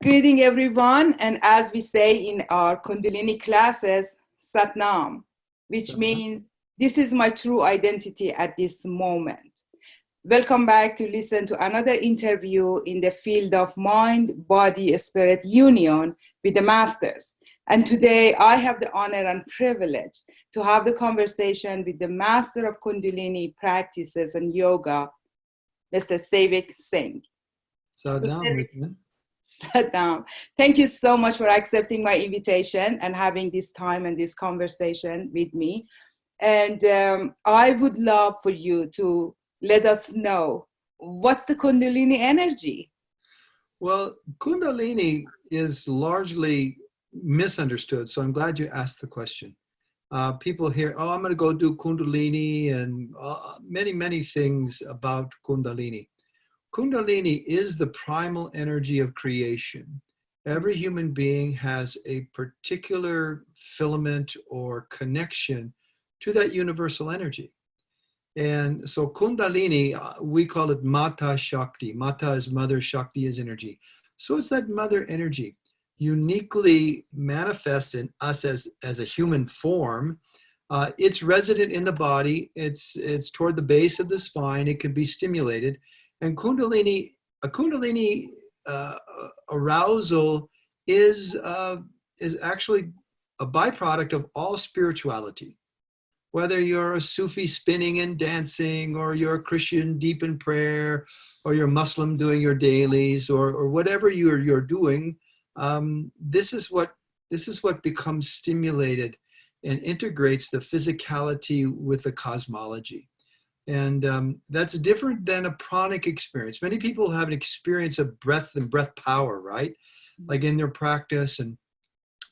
Greeting everyone, and as we say in our Kundalini classes, Satnam, which means this is my true identity at this moment. Welcome back to listen to another interview in the field of mind, body, spirit union with the masters. And today I have the honor and privilege to have the conversation with the master of Kundalini practices and yoga, Mr. Sevak Singh. Saddam, thank you so much for accepting my invitation and having this time and this conversation with me. And I would love for you to let us know what's the Kundalini energy? Well, Kundalini is largely misunderstood, so I'm glad you asked the question. People hear, oh, I'm going to go do Kundalini and many things about Kundalini. Kundalini is the primal energy of creation. Every human being has a particular filament or connection to that universal energy. And so Kundalini, we call it Mata Shakti. Mata is mother, Shakti is energy. So it's that mother energy, uniquely manifest in us as a human form. It's resident in the body. It's toward the base of the spine. It can be stimulated. And Kundalini arousal is actually a byproduct of all spirituality. Whether you're a Sufi spinning and dancing, or you're a Christian deep in prayer, or you're Muslim doing your dailies, or whatever you're doing, this is what becomes stimulated and integrates the physicality with the cosmology. And that's different than a pranic experience. Many people have an experience of breath and breath power, right? Like in their practice, and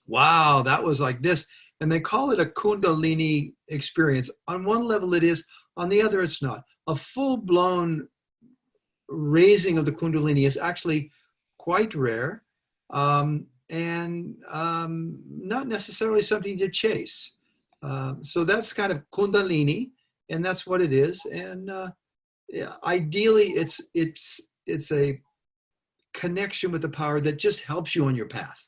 wow, that was like this. And they call it a Kundalini experience. On one level it is, on the other it's not. A full-blown raising of the Kundalini is actually quite rare, and not necessarily something to chase. So that's kind of Kundalini. And that's what it is. And ideally, it's a connection with the power that just helps you on your path.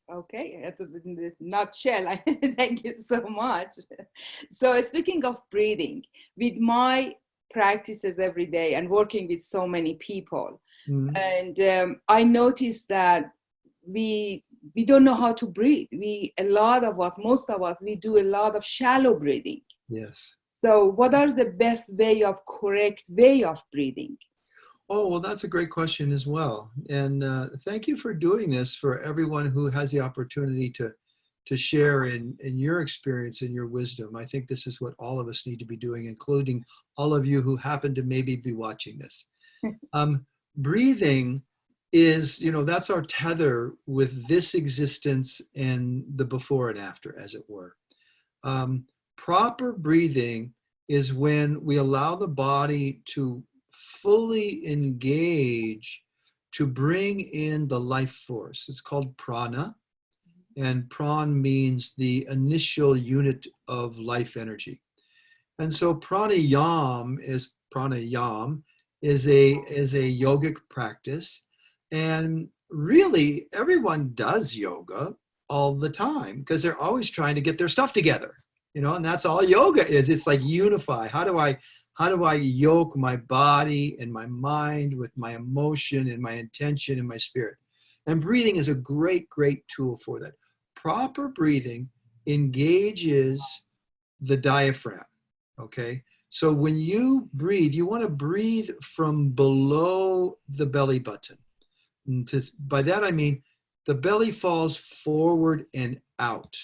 Okay, that's in a nutshell. Thank you so much. So speaking of breathing, with my practices every day and working with so many people, and I noticed that we don't know how to breathe. Most of us, we do a lot of shallow breathing. Yes. So what are the best correct way of breathing? Oh, well, that's a great question as well. And thank you for doing this for everyone who has the opportunity to share in your experience and your wisdom. I think this is what all of us need to be doing, including all of you who happen to maybe be watching this. Breathing is, that's our tether with this existence and the before and after, as it were. Proper breathing is when we allow the body to fully engage to bring in the life force. It's called prana, and pran means the initial unit of life energy. And so pranayam is a yogic practice. And really, everyone does yoga all the time because they're always trying to get their stuff together, and that's all yoga is. It's like unify. How do I yoke my body and my mind with my emotion and my intention and my spirit? And breathing is a great tool for that. Proper breathing engages the diaphragm, okay? So when you breathe, you want to breathe from below the belly button. By that I mean the belly falls forward and out,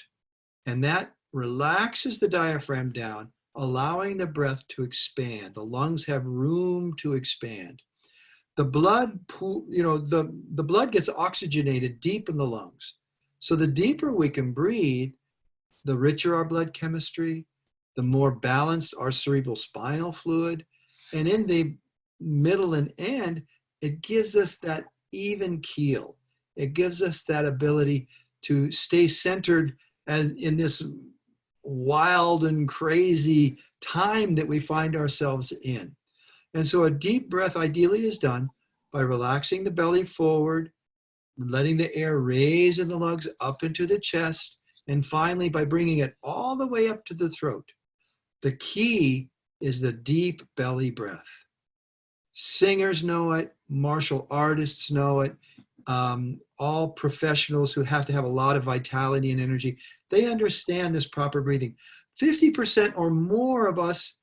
and that relaxes the diaphragm down, allowing the breath to expand. The lungs have room to expand. The blood, the blood gets oxygenated deep in the lungs. So the deeper we can breathe, the richer our blood chemistry, the more balanced our cerebral spinal fluid, and in the middle and end, it gives us that even keel. It gives us that ability to stay centered as in this wild and crazy time that we find ourselves in. And so a deep breath ideally is done by relaxing the belly forward, letting the air raise in the lungs up into the chest, and finally by bringing it all the way up to the throat. The key is the deep belly breath. Singers know it, martial artists know it, all professionals who have to have a lot of vitality and energy, they understand this proper breathing. 50% or more of us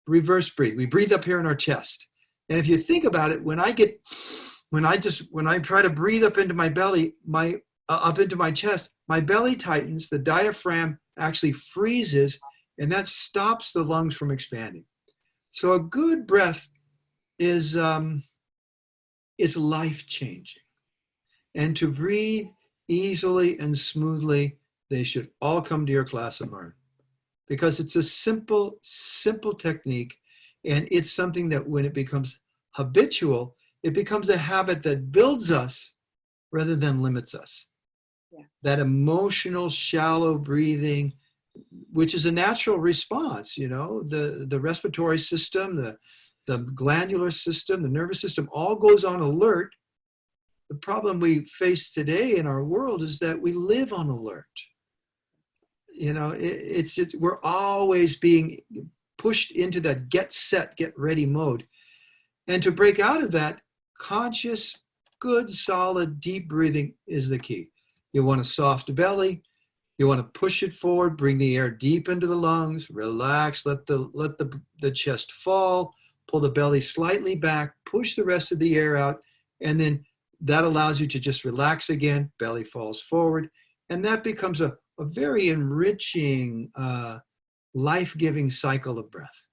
reverse breathe. We breathe up here in our chest. And if you think about it, when I try to breathe up into my belly, up into my chest, my belly tightens, the diaphragm actually freezes, and that stops the lungs from expanding. So a good breath is life-changing. And to breathe easily and smoothly, they should all come to your class and learn. Because it's a simple, simple technique, and it's something that when it becomes habitual, it becomes a habit that builds us rather than limits us. Yeah. That emotional, shallow breathing, which is a natural response, the respiratory system, the glandular system, the nervous system, all goes on alert. The problem we face today in our world is that we live on alert. We're always being pushed into that get set, get ready mode. And to break out of that, conscious, good, solid, deep breathing is the key. You want a soft belly. You want to push it forward, bring the air deep into the lungs, relax, let the chest fall, pull the belly slightly back, push the rest of the air out, and then that allows you to just relax again, belly falls forward, and that becomes a very enriching, life-giving cycle of breath.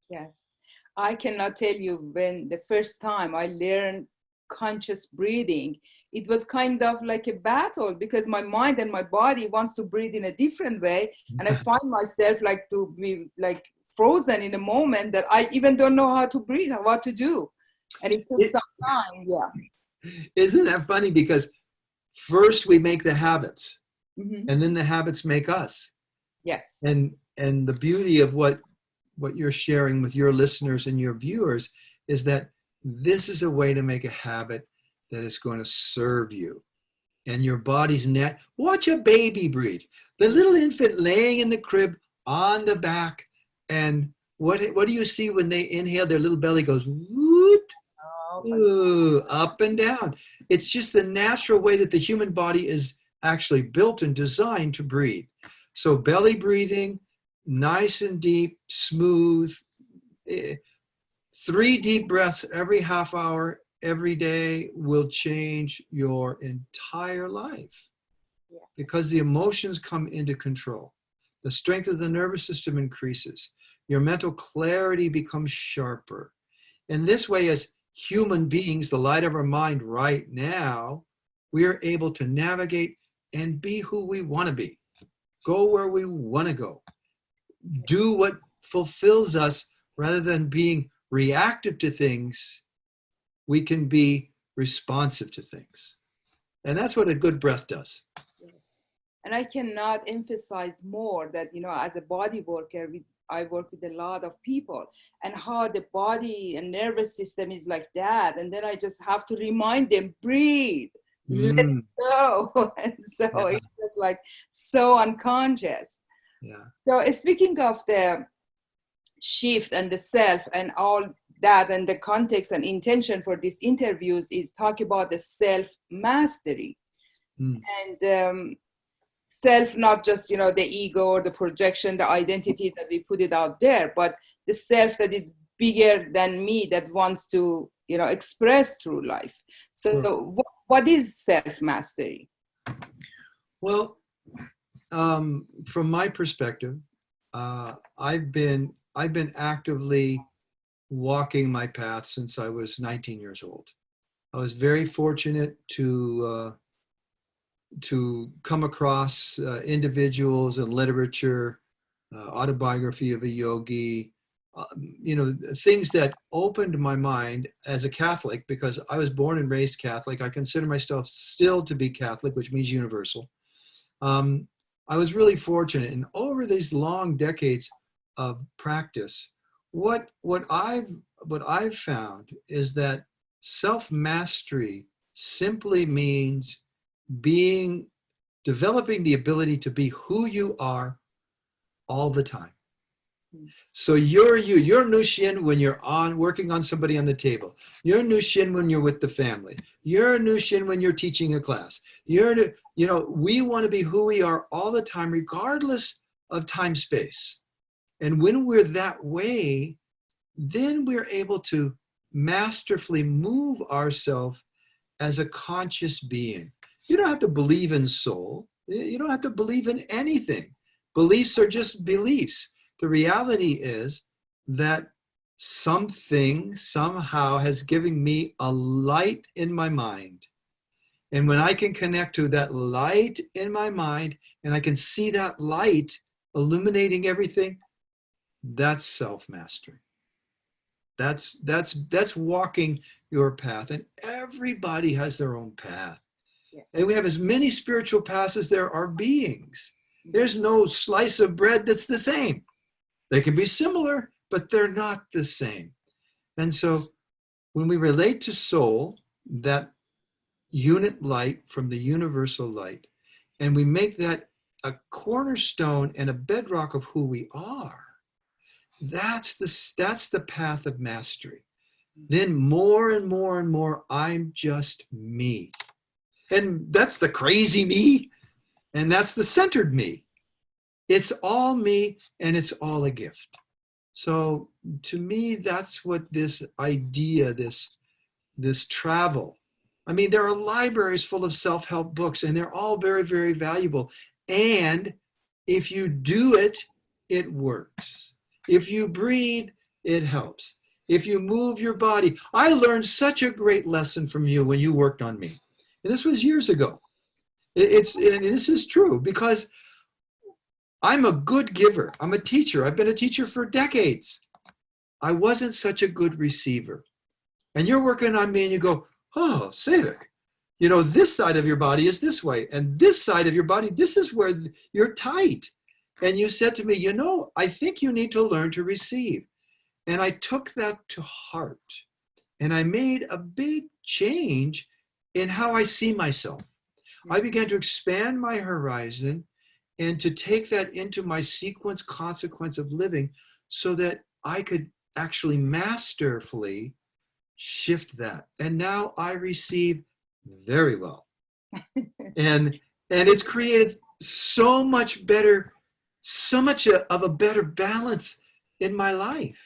Yes. I cannot tell you, when the first time I learned conscious breathing, it was kind of like a battle, because my mind and my body wants to breathe in a different way. And I find myself like to be like frozen in a moment that I even don't know how to breathe, what to do. And it took some time. Yeah. Isn't that funny? Because first we make the habits, Mm-hmm. and then the habits make us. Yes. And the beauty of what you're sharing with your listeners and your viewers is that this is a way to make a habit that is going to serve you and your body's net. Watch a baby breathe. The little infant laying in the crib on the back, and what do you see when they inhale? Their little belly goes whoop, up and down. It's just the natural way that the human body is actually built and designed to breathe. So belly breathing, nice and deep, smooth. 3 deep breaths every half hour, every day will change your entire life. Yeah. Because the emotions come into control. The strength of the nervous system increases. Your mental clarity becomes sharper. And this way, as human beings, the light of our mind right now, we are able to navigate and be who we want to be. Go where we want to go. Do what fulfills us rather than being reactive to things. We can be responsive to things. And that's what a good breath does. Yes. And I cannot emphasize more that, as a body worker, I work with a lot of people, and how the body and nervous system is like that. And then I just have to remind them, breathe, let it go. And so it's just like so unconscious. Yeah. So speaking of the shift and the self and all that, and the context and intention for these interviews is talk about the self-mastery. And self, not just, the ego or the projection, the identity that we put it out there, but the self that is bigger than me, that wants to, express through life. So Sure. What is self-mastery? Well, from my perspective, I've been actively walking my path since I was 19 years old. I was very fortunate to come across individuals and literature, autobiography of a yogi, things that opened my mind as a Catholic, because I was born and raised Catholic. I consider myself still to be Catholic, which means universal. I was really fortunate, and over these long decades of practice, what I've found is that Self-mastery simply means developing the ability to be who you are all the time. So you're Nushin when you're working on somebody on the table. You're Nushin when you're with the family. You're Nushin when you're teaching a class. We want to be who we are all the time, regardless of time space. And when we're that way, then we're able to masterfully move ourselves as a conscious being. You don't have to believe in soul. You don't have to believe in anything. Beliefs are just beliefs. The reality is that something somehow has given me a light in my mind. And when I can connect to that light in my mind, and I can see that light illuminating everything, that's self-mastery. That's walking your path. And everybody has their own path. Yeah. And we have as many spiritual paths as there are beings. There's no slice of bread that's the same. They can be similar, but they're not the same. And so when we relate to soul, that unit light from the universal light, and we make that a cornerstone and a bedrock of who we are, that's the path of mastery. Then more and more and more, I'm just me. And that's the crazy me, and that's the centered me. It's all me, and it's all a gift. So to me, that's what this idea, this travel. I mean, there are libraries full of self-help books, and they're all very, very valuable. And if you do it, it works. If you breathe, it helps. If you move your body. I learned such a great lesson from you when you worked on me. And this was years ago. And this is true because I'm a good giver. I'm a teacher. I've been a teacher for decades. I wasn't such a good receiver. And you're working on me and you go, oh, Sevak, this side of your body is this way. And this side of your body, this is where you're tight. And you said to me, I think you need to learn to receive. And I took that to heart. And I made a big change in how I see myself. I began to expand my horizon and to take that into my consequence of living so that I could actually masterfully shift that. And now I receive very well. and it's created so much of a better balance in my life.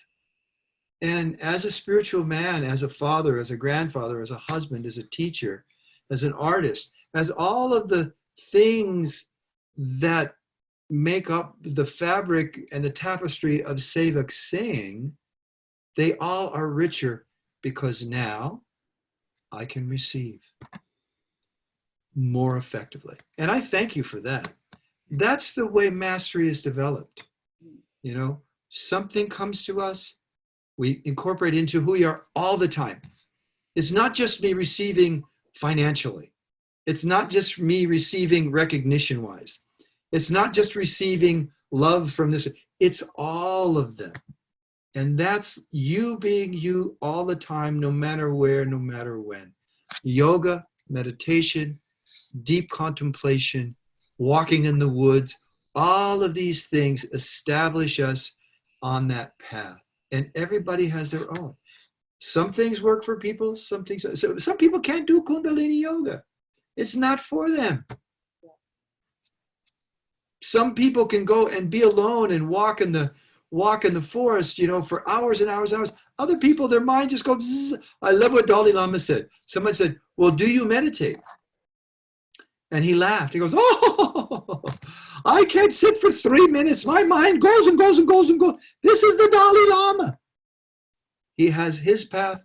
And as a spiritual man, as a father, as a grandfather, as a husband, as a teacher, as an artist, as all of the things that make up the fabric and the tapestry of Sevak Singh, they all are richer because now I can receive more effectively. And I thank you for that. That's the way mastery is developed. Something comes to us, we incorporate into who we are all the time. It's not just me receiving financially. It's not just me receiving recognition-wise. It's not just receiving love from this. It's all of them. And that's you being you all the time, no matter where, no matter when. Yoga, meditation, deep contemplation, walking in the woods, all of these things establish us on that path. And everybody has their own. Some things work for people, some people can't do Kundalini Yoga. It's not for them. Some people can go and be alone and walk in the forest, for hours and hours and hours. Other people, their mind just goes, zzz. I love what Dalai Lama said. Someone said, well, do you meditate? And he laughed. He goes, oh, I can't sit for 3 minutes. My mind goes and goes and goes and goes. This is the Dalai Lama. He has his path.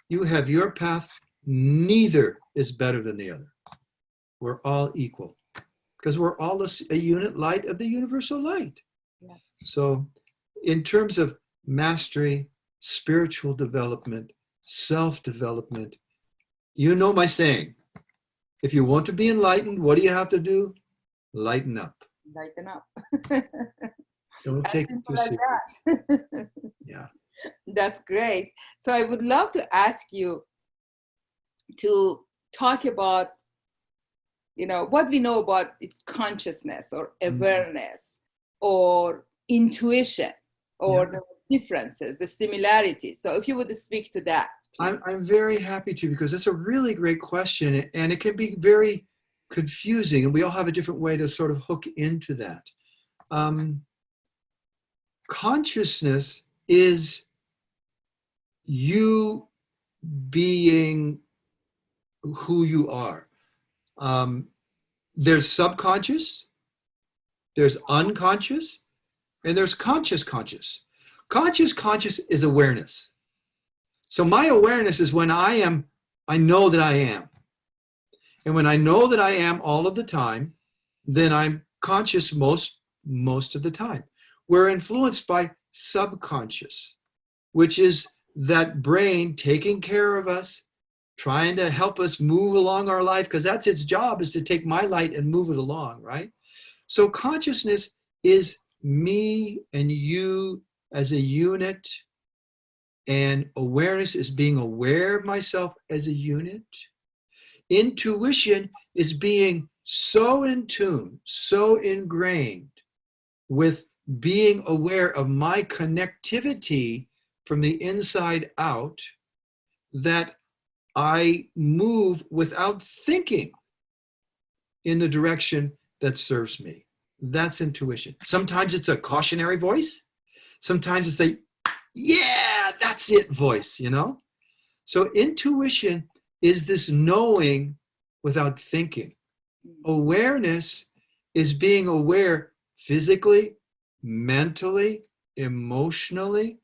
You have your path. Neither is better than the other. We're all equal because we're all a unit light of the universal light. Yes. So in terms of mastery, spiritual development, self-development, my saying, if you want to be enlightened, what do you have to do? Lighten up. Lighten up. Don't take it too seriously. Yeah. That's great. So I would love to ask you, to talk about, what we know about its consciousness or awareness or intuition or the differences, the similarities. So if you would speak to that. I'm very happy to, because that's a really great question, and it can be very confusing, and we all have a different way to sort of hook into that. Consciousness is you being who you are. There's subconscious, there's unconscious, and there's conscious. Conscious is awareness. So my awareness is when I know that I am. And when I know that I am all of the time, then I'm conscious most of the time. We're influenced by subconscious, which is that brain taking care of us, trying to help us move along our life, because that's its job, is to take my light and move it along, right? So consciousness is me and you as a unit, and awareness is being aware of myself as a unit. Intuition is being so in tune, so ingrained with being aware of my connectivity from the inside out that I move without thinking in the direction that serves me. That's intuition. Sometimes it's a cautionary voice. Sometimes it's a, yeah, that's it voice, So intuition is this knowing without thinking. Awareness is being aware physically, mentally, emotionally,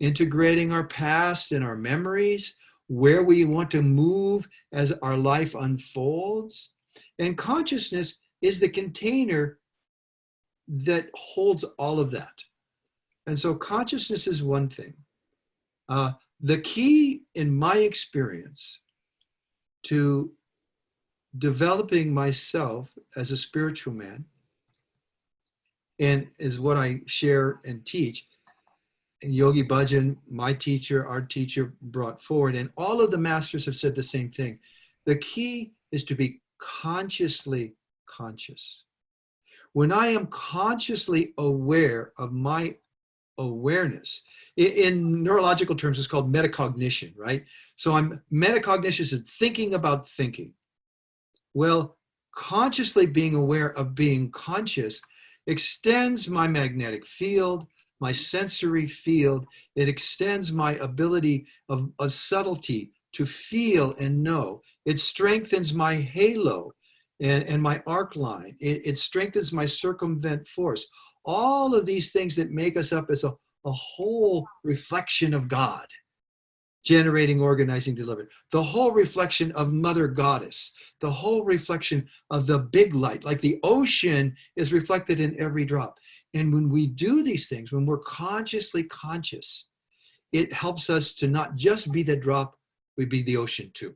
integrating our past and our memories, where we want to move as our life unfolds. And consciousness is the container that holds all of that. And so consciousness is one thing. The key, in my experience, to developing myself as a spiritual man, and is what I share and teach, and Yogi Bhajan, my teacher, our teacher, brought forward, and all of the masters have said the same thing. The key is to be consciously conscious. When I am consciously aware of my awareness, in neurological terms, it's called metacognition, right? So metacognition is thinking about thinking. Well, consciously being aware of being conscious extends my magnetic field, my sensory field. It extends my ability of subtlety to feel and know. It strengthens my halo and my arc line. It strengthens my circumvent force. All of these things that make us up as a whole reflection of God, generating, organizing, delivering. The whole reflection of Mother Goddess. The whole reflection of the big light, like the ocean is reflected in every drop. And when we do these things, when we're consciously conscious, it helps us to not just be the drop, we be the ocean too.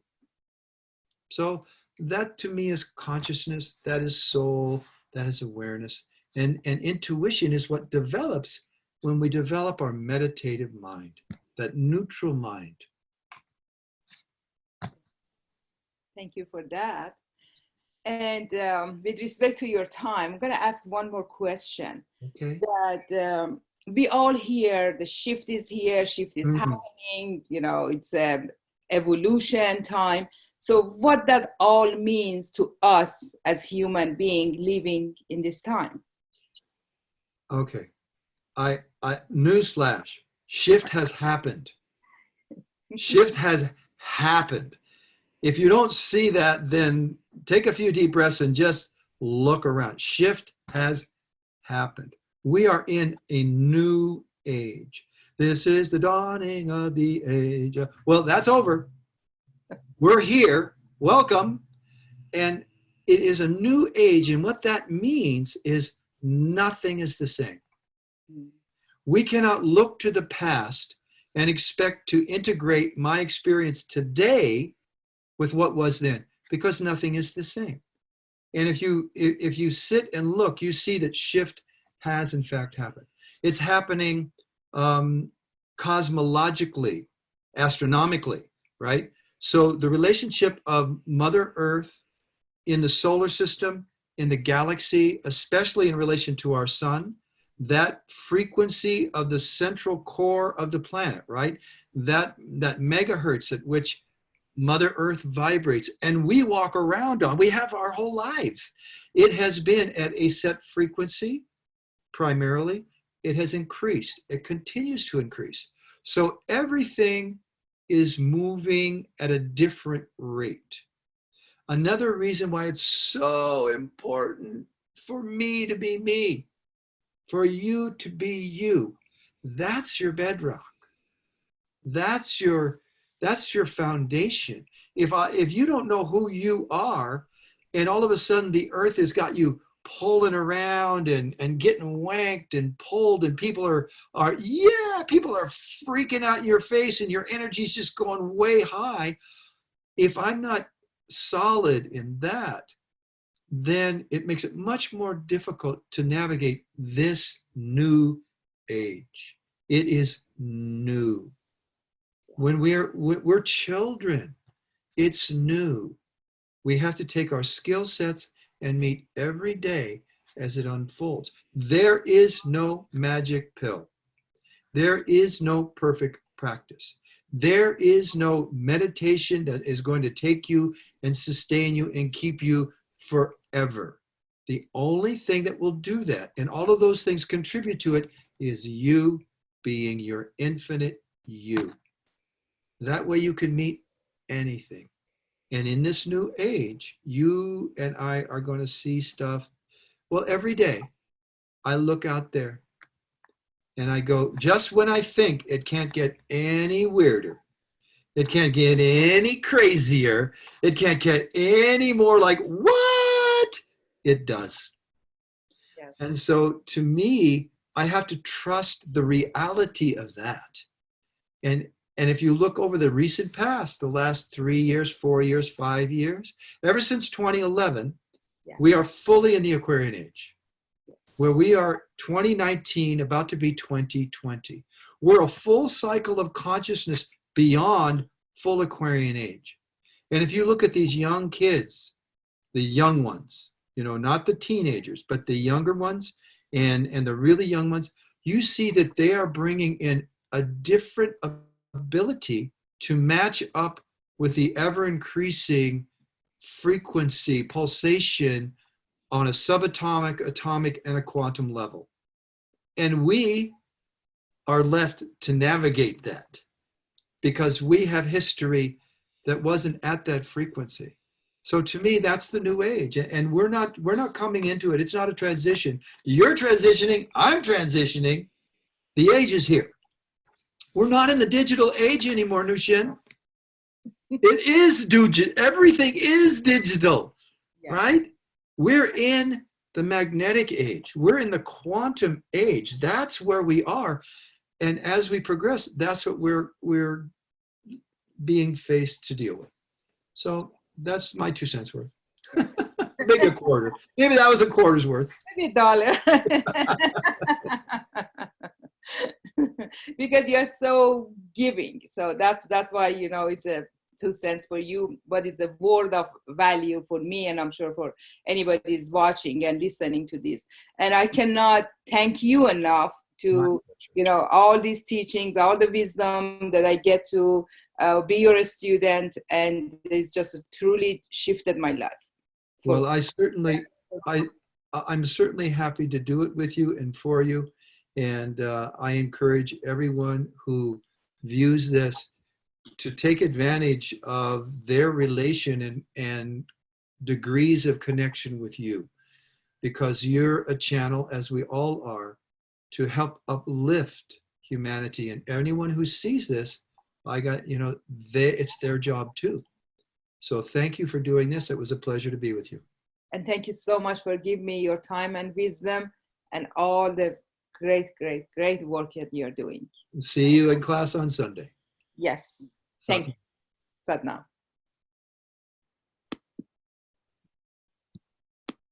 So that to me is consciousness, that is soul, that is awareness. And intuition is what develops when we develop our meditative mind, that neutral mind. Thank you for that. And with respect to your time, I'm going to ask one more question. Okay. That we all hear the shift is here, shift is happening, it's evolution time. So what that all means to us as human beings living in this time? Okay. I newsflash, shift has happened. Shift has happened. If you don't see that, then take a few deep breaths and just look around. Shift has happened. We are in a new age. This is the dawning of the age. Well, that's over. We're here. Welcome. And it is a new age. And what that means is nothing is the same. We cannot look to the past and expect to integrate my experience today with what was then, because nothing is the same. And if you sit and look, you see that shift has in fact happened. It's happening cosmologically, astronomically, right? So the relationship of Mother Earth in the solar system, in the galaxy, especially in relation to our sun, that frequency of the central core of the planet, right? That megahertz at which Mother Earth vibrates and we walk around on, we have our whole lives. It has been at a set frequency, primarily. It has increased. It continues to increase. So everything is moving at a different rate. Another reason why it's so important for me to be me, for you to be you. That's your bedrock. That's your foundation. If you don't know who you are, and all of a sudden the earth has got you pulling around and getting wanked and pulled, and people are freaking out in your face, and your energy's just going way high. If I'm not solid in that, then it makes it much more difficult to navigate this new age. It is new. When we're children, it's new. We have to take our skill sets and meet every day as it unfolds. There is no magic pill. There is no perfect practice. There is no meditation that is going to take you and sustain you and keep you forever. The only thing that will do that, and all of those things contribute to it, is you being your infinite you. That way you can meet anything. And in this new age, you and I are going to see stuff. Well, every day I look out there and I go, just when I think it can't get any weirder, it can't get any crazier, it can't get any more like, what? It does. Yes. And so to me, I have to trust the reality of that. And if you look over the recent past, the last 3 years, 4 years, 5 years, ever since 2011, we are fully in the Aquarian age, where we are 2019, about to be 2020. We're a full cycle of consciousness beyond full Aquarian age. And if you look at these young kids, the young ones, not the teenagers, but the younger ones and the really young ones, you see that they are bringing in a different ability to match up with the ever-increasing frequency, pulsation on a subatomic, atomic, and a quantum level. And we are left to navigate that because we have history that wasn't at that frequency. So to me, that's the new age. And we're not coming into it. It's not a transition. You're transitioning. I'm transitioning. The age is here. We're not in the digital age anymore, Nushin. It is digital. Everything is digital, right? We're in the magnetic age. We're in the quantum age. That's where we are. And as we progress, that's what we're being faced to deal with. So that's my 2 cents worth. Maybe a quarter. Maybe that was a quarter's worth. Maybe $1. Because you're so giving. So that's why, it's a 2 cents for you, but it's a word of value for me, and I'm sure for anybody who's watching and listening to this. And I cannot thank you enough to, all these teachings, all the wisdom that I get to be your student, and it's just truly shifted my life. Well, I'm certainly happy to do it with you and for you. And I encourage everyone who views this to take advantage of their relation and degrees of connection with you, because you're a channel, as we all are, to help uplift humanity. And anyone who sees this, it's their job too. So thank you for doing this. It was a pleasure to be with you. And thank you so much for giving me your time and wisdom and all the great work that you're doing. See you in class on Sunday. Yes. Thank you. Satnam.